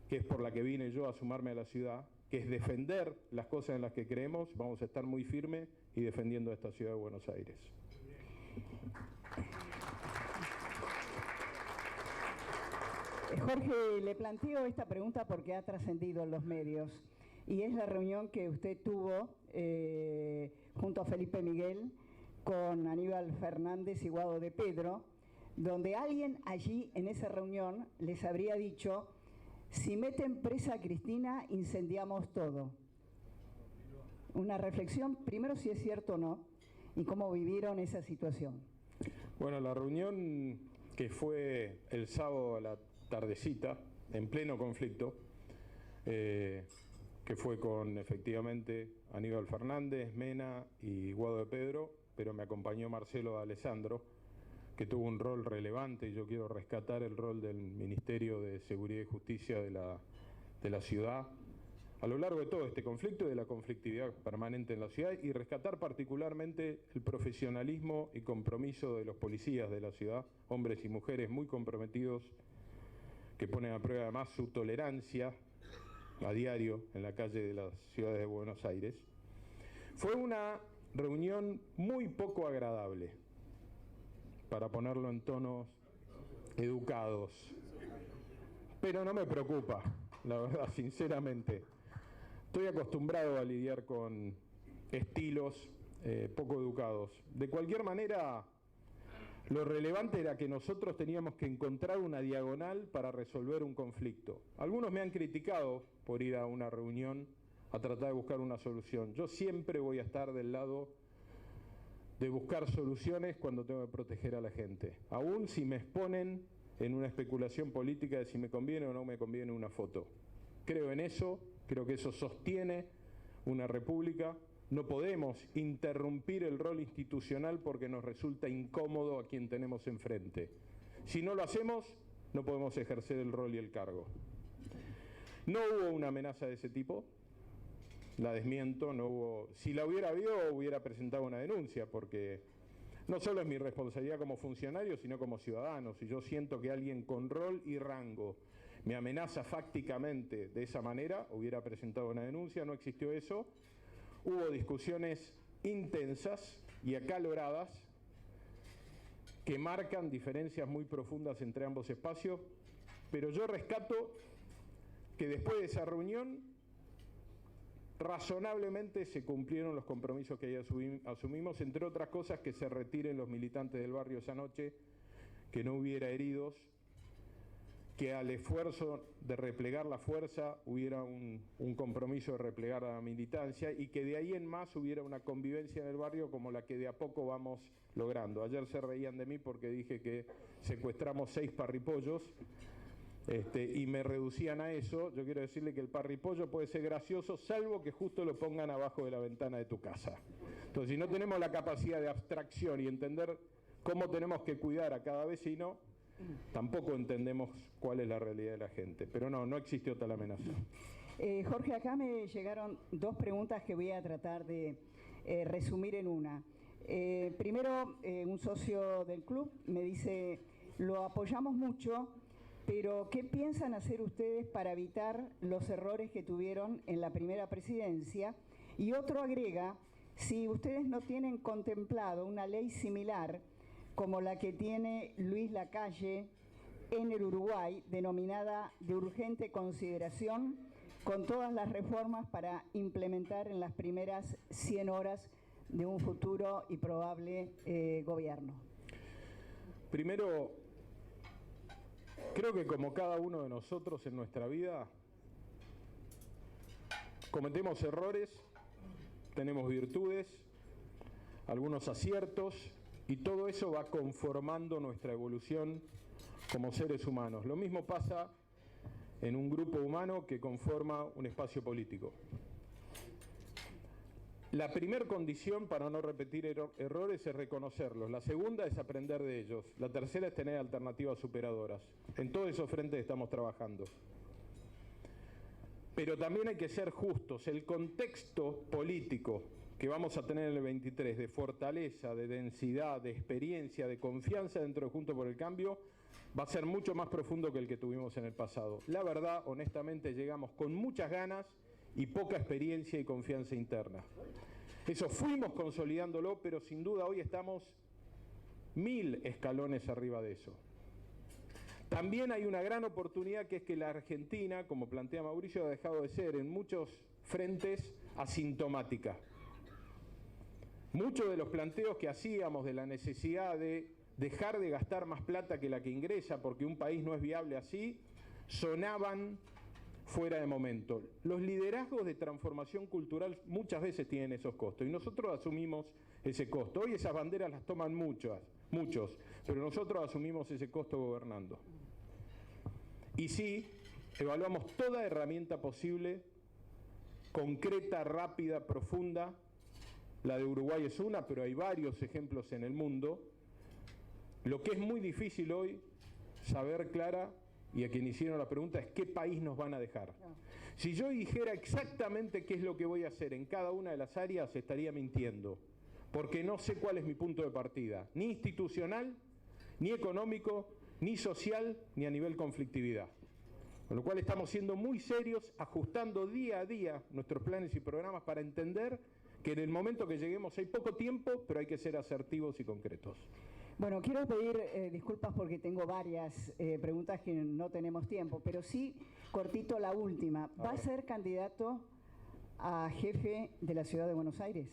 que es por la que vine yo a sumarme a la ciudad, que es defender las cosas en las que creemos, vamos a estar muy firmes y defendiendo a esta ciudad de Buenos Aires. Jorge, le planteo esta pregunta porque ha trascendido en los medios, y es la reunión que usted tuvo junto a Felipe Miguel con Aníbal Fernández y Guado de Pedro, donde alguien allí en esa reunión les habría dicho: si meten presa a Cristina, incendiamos todo. Una reflexión, primero, si es cierto o no, y cómo vivieron esa situación. Bueno, la reunión que fue el sábado a la tardecita, en pleno conflicto, que fue con efectivamente Aníbal Fernández, Mena y Guado de Pedro, pero me acompañó Marcelo Alessandro, que tuvo un rol relevante, y yo quiero rescatar el rol del Ministerio de Seguridad y Justicia de la ciudad a lo largo de todo este conflicto y de la conflictividad permanente en la ciudad, y rescatar particularmente el profesionalismo y compromiso de los policías de la ciudad, hombres y mujeres muy comprometidos, que ponen a prueba además su tolerancia a diario en la calle de las ciudades de Buenos Aires. Fue una reunión muy poco agradable, para ponerlo en tonos educados, pero no me preocupa, la verdad, sinceramente. Estoy acostumbrado a lidiar con estilos poco educados. De cualquier manera, lo relevante era que nosotros teníamos que encontrar una diagonal para resolver un conflicto. Algunos me han criticado por ir a una reunión a tratar de buscar una solución. Yo siempre voy a estar del lado de buscar soluciones cuando tengo que proteger a la gente, aún si me exponen en una especulación política de si me conviene o no me conviene una foto. Creo en eso, creo que eso sostiene una república. No podemos interrumpir el rol institucional porque nos resulta incómodo a quien tenemos enfrente. Si no lo hacemos, no podemos ejercer el rol y el cargo. No hubo una amenaza de ese tipo, la desmiento, no hubo, si la hubiera habido hubiera presentado una denuncia, porque no solo es mi responsabilidad como funcionario, sino como ciudadano. Si yo siento que alguien con rol y rango me amenaza fácticamente de esa manera, hubiera presentado una denuncia, no existió eso. Hubo discusiones intensas y acaloradas que marcan diferencias muy profundas entre ambos espacios, pero yo rescato que después de esa reunión razonablemente se cumplieron los compromisos que ahí asumimos, entre otras cosas que se retiren los militantes del barrio esa noche, que no hubiera heridos, que al esfuerzo de replegar la fuerza hubiera un compromiso de replegar a la militancia y que de ahí en más hubiera una convivencia en el barrio como la que de a poco vamos logrando. Ayer se reían de mí porque dije que secuestramos 6 parripollos y me reducían a eso. Yo quiero decirle que el parripollo puede ser gracioso salvo que justo lo pongan abajo de la ventana de tu casa. Entonces, si no tenemos la capacidad de abstracción y entender cómo tenemos que cuidar a cada vecino, tampoco entendemos cuál es la realidad de la gente. Pero no existió tal amenaza. Jorge, acá me llegaron 2 preguntas que voy a tratar de resumir en una. Primero, un socio del club me dice, lo apoyamos mucho, pero ¿qué piensan hacer ustedes para evitar los errores que tuvieron en la primera presidencia? Y otro agrega, si ustedes no tienen contemplado una ley similar como la que tiene Luis Lacalle en el Uruguay, denominada de urgente consideración, con todas las reformas para implementar en las primeras 100 horas de un futuro y probable gobierno. Primero, creo que como cada uno de nosotros en nuestra vida, cometemos errores, tenemos virtudes, algunos aciertos, y todo eso va conformando nuestra evolución como seres humanos. Lo mismo pasa en un grupo humano que conforma un espacio político. La primera condición para no repetir errores es reconocerlos. La segunda es aprender de ellos. La tercera es tener alternativas superadoras. En todos esos frentes estamos trabajando. Pero también hay que ser justos. El contexto político que vamos a tener en el 23 de fortaleza, de densidad, de experiencia, de confianza dentro de Juntos por el Cambio, va a ser mucho más profundo que el que tuvimos en el pasado. La verdad, honestamente, llegamos con muchas ganas y poca experiencia y confianza interna. Eso fuimos consolidándolo, pero sin duda hoy estamos 1000 escalones arriba de eso. También hay una gran oportunidad, que es que la Argentina, como plantea Mauricio, ha dejado de ser en muchos frentes asintomática. Muchos de los planteos que hacíamos de la necesidad de dejar de gastar más plata que la que ingresa porque un país no es viable así, sonaban fuera de momento. Los liderazgos de transformación cultural muchas veces tienen esos costos y nosotros asumimos ese costo. Hoy esas banderas las toman muchos, pero nosotros asumimos ese costo gobernando. Y sí, evaluamos toda herramienta posible, concreta, rápida, profunda. La de Uruguay es una, pero hay varios ejemplos en el mundo. Lo que es muy difícil hoy saber, Clara, y a quien hicieron la pregunta, es qué país nos van a dejar. Si yo dijera exactamente qué es lo que voy a hacer en cada una de las áreas, estaría mintiendo, porque no sé cuál es mi punto de partida, ni institucional, ni económico, ni social, ni a nivel conflictividad. Con lo cual estamos siendo muy serios, ajustando día a día nuestros planes y programas para entender que en el momento que lleguemos hay poco tiempo, pero hay que ser asertivos y concretos. Bueno, quiero pedir disculpas porque tengo varias preguntas que no tenemos tiempo, pero sí, cortito la última. ¿Va a ser candidato a jefe de la Ciudad de Buenos Aires?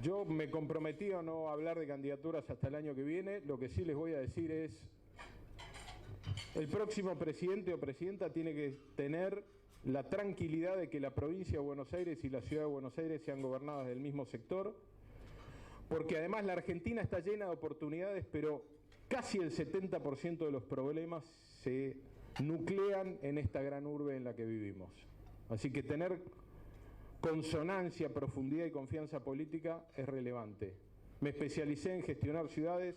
Yo me comprometí a no hablar de candidaturas hasta el año que viene. Lo que sí les voy a decir es, el próximo presidente o presidenta tiene que tener la tranquilidad de que la provincia de Buenos Aires y la ciudad de Buenos Aires sean gobernadas del mismo sector, porque además la Argentina está llena de oportunidades, pero casi el 70% de los problemas se nuclean en esta gran urbe en la que vivimos. Así que tener consonancia, profundidad y confianza política es relevante. Me especialicé en gestionar ciudades,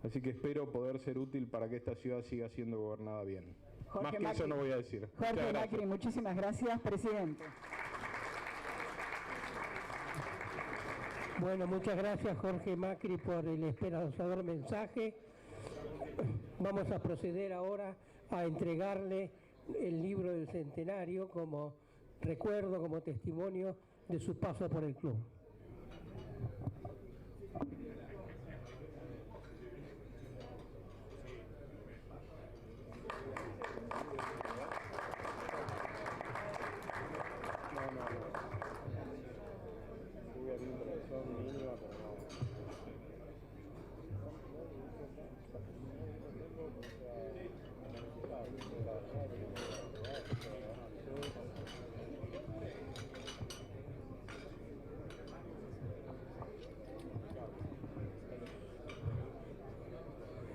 así que espero poder ser útil para que esta ciudad siga siendo gobernada bien. Más que eso no voy a decir. Jorge Macri, muchísimas gracias, presidente. Bueno, muchas gracias Jorge Macri por el esperanzador mensaje. Vamos a proceder ahora a entregarle el libro del centenario como recuerdo, como testimonio de su paso por el club.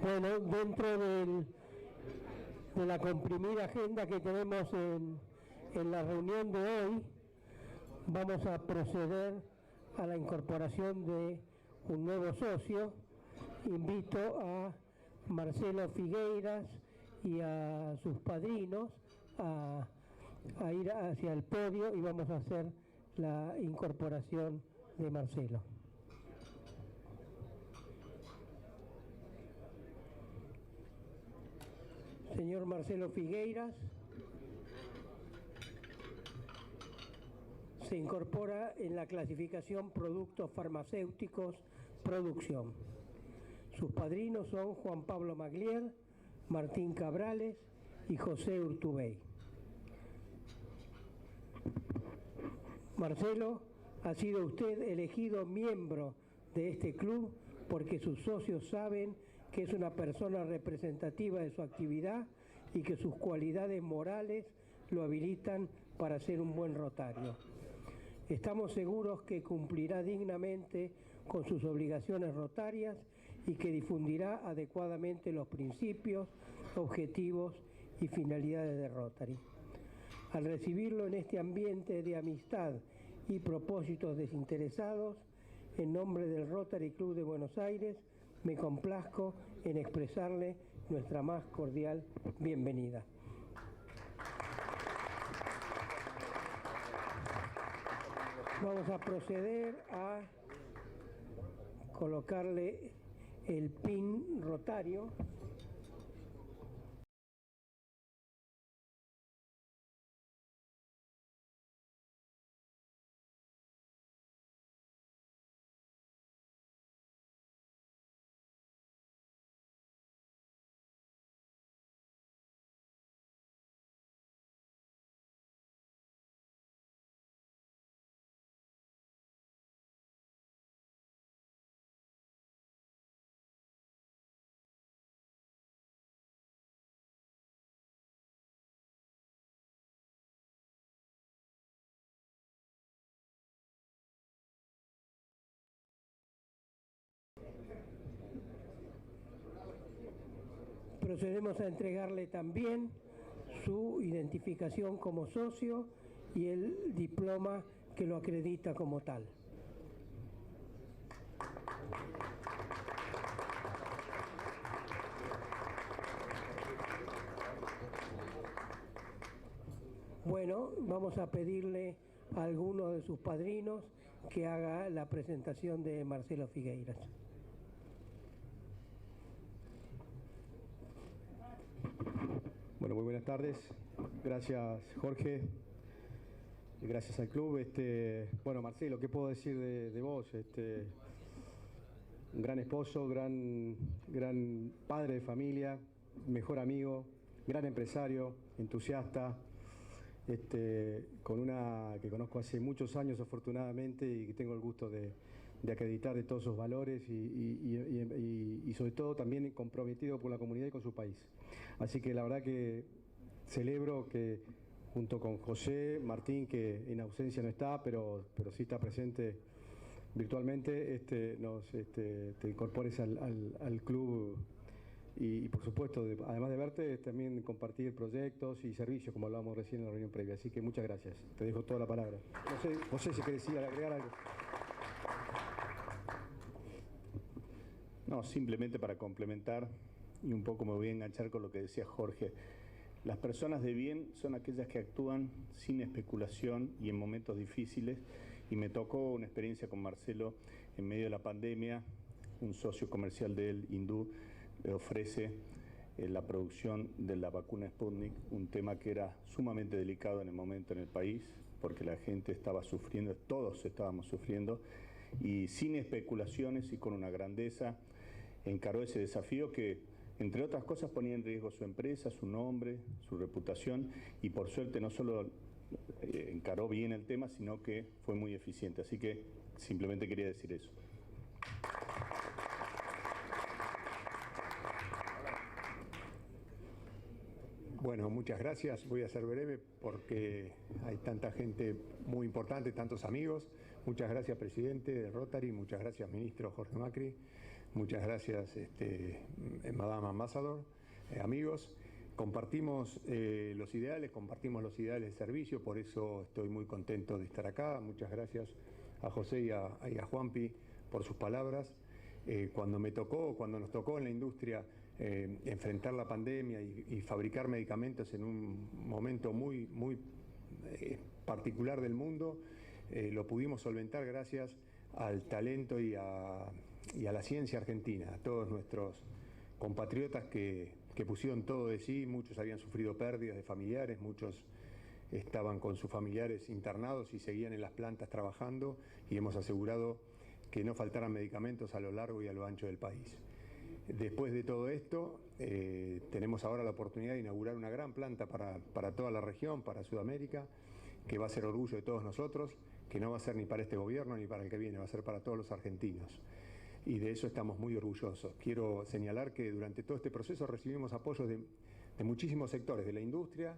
Bueno, dentro de la comprimida agenda que tenemos en la reunión de hoy, vamos a proceder a la incorporación de un nuevo socio. Invito a Marcelo Figueiras y a sus padrinos a ir hacia el podio y vamos a hacer la incorporación de Marcelo. Señor Marcelo Figueiras se incorpora en la clasificación Productos Farmacéuticos Producción. Sus padrinos son Juan Pablo Maglier, Martín Cabrales y José Urtubey. Marcelo, ha sido usted elegido miembro de este club porque sus socios saben que es una persona representativa de su actividad y que sus cualidades morales lo habilitan para ser un buen rotario. Estamos seguros que cumplirá dignamente con sus obligaciones rotarias y que difundirá adecuadamente los principios, objetivos y finalidades de Rotary. Al recibirlo en este ambiente de amistad y propósitos desinteresados, en nombre del Rotary Club de Buenos Aires, me complazco en expresarle nuestra más cordial bienvenida. Vamos a proceder a colocarle el pin rotario. Procedemos a entregarle también su identificación como socio y el diploma que lo acredita como tal. Bueno, vamos a pedirle a alguno de sus padrinos que haga la presentación de Marcelo Figueiras. Bueno, muy buenas tardes. Gracias, Jorge. Y gracias al club. Bueno, Marcelo, ¿qué puedo decir de vos? Un gran esposo, gran padre de familia, mejor amigo, gran empresario, entusiasta, con una que conozco hace muchos años afortunadamente y que tengo el gusto de acreditar de todos sus valores y sobre todo también comprometido por la comunidad y con su país. Así que la verdad que celebro que junto con José, Martín, que en ausencia no está, pero sí está presente virtualmente, te incorpores al club y por supuesto, además de verte, también compartir proyectos y servicios, como hablábamos recién en la reunión previa. Así que muchas gracias. Te dejo toda la palabra. No sé, José, si querés agregar algo. No, simplemente para complementar, y un poco me voy a enganchar con lo que decía Jorge. Las personas de bien son aquellas que actúan sin especulación y en momentos difíciles, y me tocó una experiencia con Marcelo en medio de la pandemia. Un socio comercial de él, hindú, le ofrece la producción de la vacuna Sputnik, un tema que era sumamente delicado en el momento en el país, porque la gente estaba sufriendo, todos estábamos sufriendo, y sin especulaciones y con una grandeza encaró ese desafío que, entre otras cosas, ponía en riesgo su empresa, su nombre, su reputación, y por suerte no solo encaró bien el tema, sino que fue muy eficiente. Así que simplemente quería decir eso. Bueno, muchas gracias. Voy a ser breve porque hay tanta gente muy importante, tantos amigos. Muchas gracias, presidente de Rotary. Muchas gracias, ministro Jorge Macri. Muchas gracias, Madame Ambassador. Amigos, compartimos los ideales de servicio, por eso estoy muy contento de estar acá. Muchas gracias a José y a Juanpi por sus palabras. Cuando nos tocó en la industria enfrentar la pandemia y fabricar medicamentos en un momento muy particular del mundo, lo pudimos solventar gracias al talento y a la ciencia argentina, a todos nuestros compatriotas que pusieron todo de sí. Muchos habían sufrido pérdidas de familiares, muchos estaban con sus familiares internados y seguían en las plantas trabajando, y hemos asegurado que no faltaran medicamentos a lo largo y a lo ancho del país. Después de todo esto, tenemos ahora la oportunidad de inaugurar una gran planta para toda la región, para Sudamérica, que va a ser orgullo de todos nosotros, que no va a ser ni para este gobierno ni para el que viene, va a ser para todos los argentinos. Y de eso estamos muy orgullosos. Quiero señalar que durante todo este proceso recibimos apoyos de muchísimos sectores, de la industria,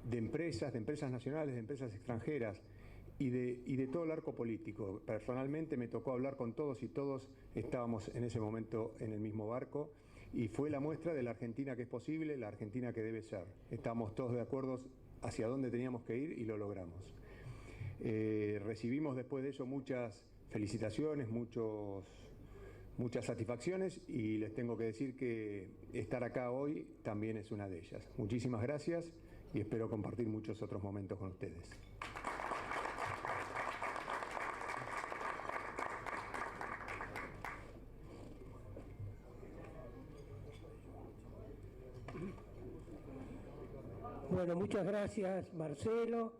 de empresas nacionales, de empresas extranjeras, y de todo el arco político. Personalmente me tocó hablar con todos y todos estábamos en ese momento en el mismo barco, y fue la muestra de la Argentina que es posible, la Argentina que debe ser. Estamos todos de acuerdo hacia dónde teníamos que ir y lo logramos. Recibimos después de eso muchas felicitaciones, muchas satisfacciones, y les tengo que decir que estar acá hoy también es una de ellas. Muchísimas gracias y espero compartir muchos otros momentos con ustedes. Bueno, muchas gracias, Marcelo,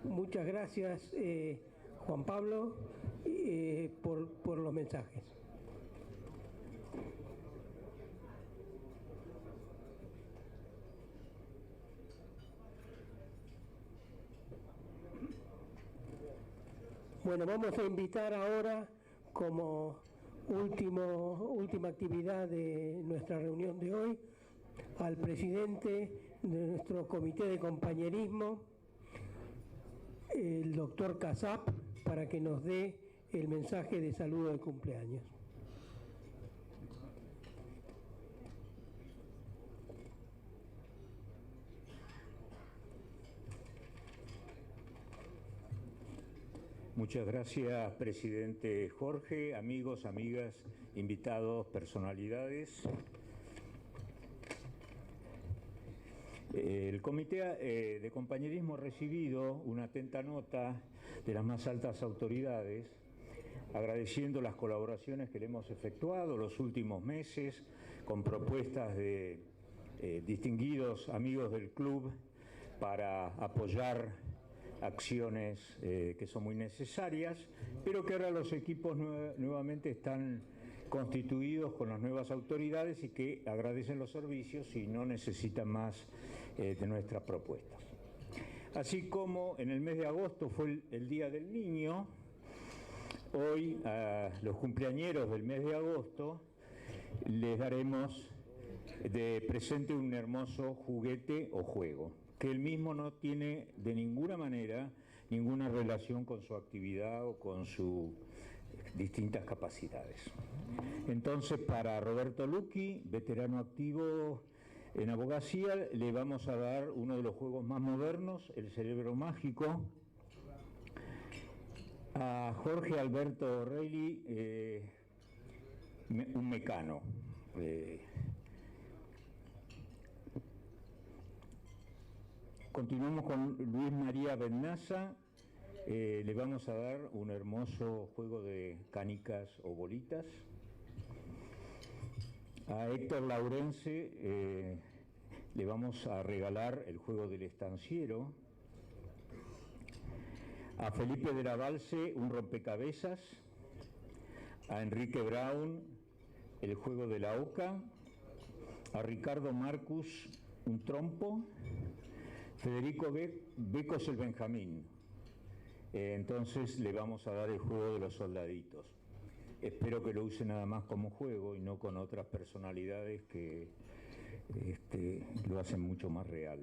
muchas gracias, Juan Pablo, por los mensajes. Bueno, vamos a invitar ahora, como última actividad de nuestra reunión de hoy, al presidente de nuestro comité de compañerismo, el doctor Casap, para que nos dé el mensaje de saludo de cumpleaños. Muchas gracias, presidente Jorge, amigos, amigas, invitados, personalidades. El comité de compañerismo ha recibido una atenta nota de las más altas autoridades, agradeciendo las colaboraciones que le hemos efectuado los últimos meses con propuestas de distinguidos amigos del club para apoyar acciones que son muy necesarias, pero que ahora los equipos nuevamente están constituidos con las nuevas autoridades y que agradecen los servicios y no necesitan más de nuestras propuestas. Así como en el mes de agosto fue el Día del Niño, hoy a los cumpleañeros del mes de agosto les daremos de presente un hermoso juguete o juego, que el mismo no tiene de ninguna manera ninguna relación con su actividad o con sus distintas capacidades. Entonces, para Roberto Lucchi, veterano activo en abogacía, le vamos a dar uno de los juegos más modernos, el cerebro mágico. A Jorge Alberto Reilly, un mecano. Continuamos con Luis María Bennaza. Le vamos a dar un hermoso juego de canicas o bolitas. A Héctor Laurence le vamos a regalar el juego del estanciero. A Felipe de la Valse un rompecabezas. A Enrique Brown el juego de la oca. A Ricardo Marcus un trompo. Federico Becos el Benjamín. Entonces le vamos a dar el juego de los soldaditos. Espero que lo use nada más como juego y no con otras personalidades que lo hacen mucho más real.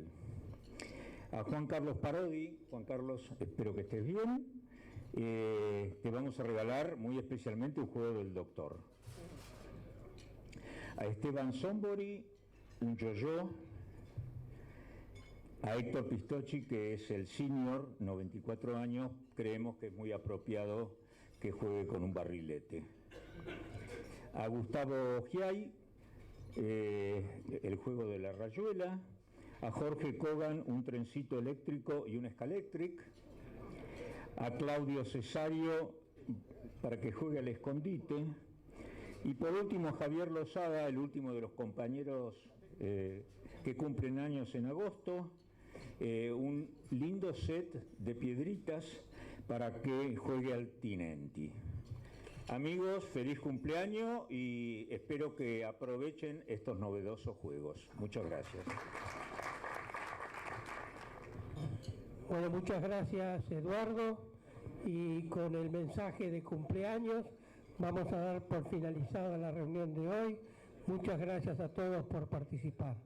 A Juan Carlos Parodi. Juan Carlos, espero que estés bien. Te vamos a regalar muy especialmente un juego del doctor. A Esteban Sombori un yo-yo. A Héctor Pistocchi, que es el senior, 94 años, creemos que es muy apropiado que juegue con un barrilete. A Gustavo Giai, el juego de la rayuela. A Jorge Kogan, un trencito eléctrico y un Escalectric. A Claudio Cesario, para que juegue al escondite. Y por último, a Javier Lozada, el último de los compañeros que cumplen años en agosto. Un lindo set de piedritas para que juegue al Tinenti. Amigos, feliz cumpleaños y espero que aprovechen estos novedosos juegos. Muchas gracias. Bueno, muchas gracias, Eduardo. Y con el mensaje de cumpleaños vamos a dar por finalizada la reunión de hoy. Muchas gracias a todos por participar.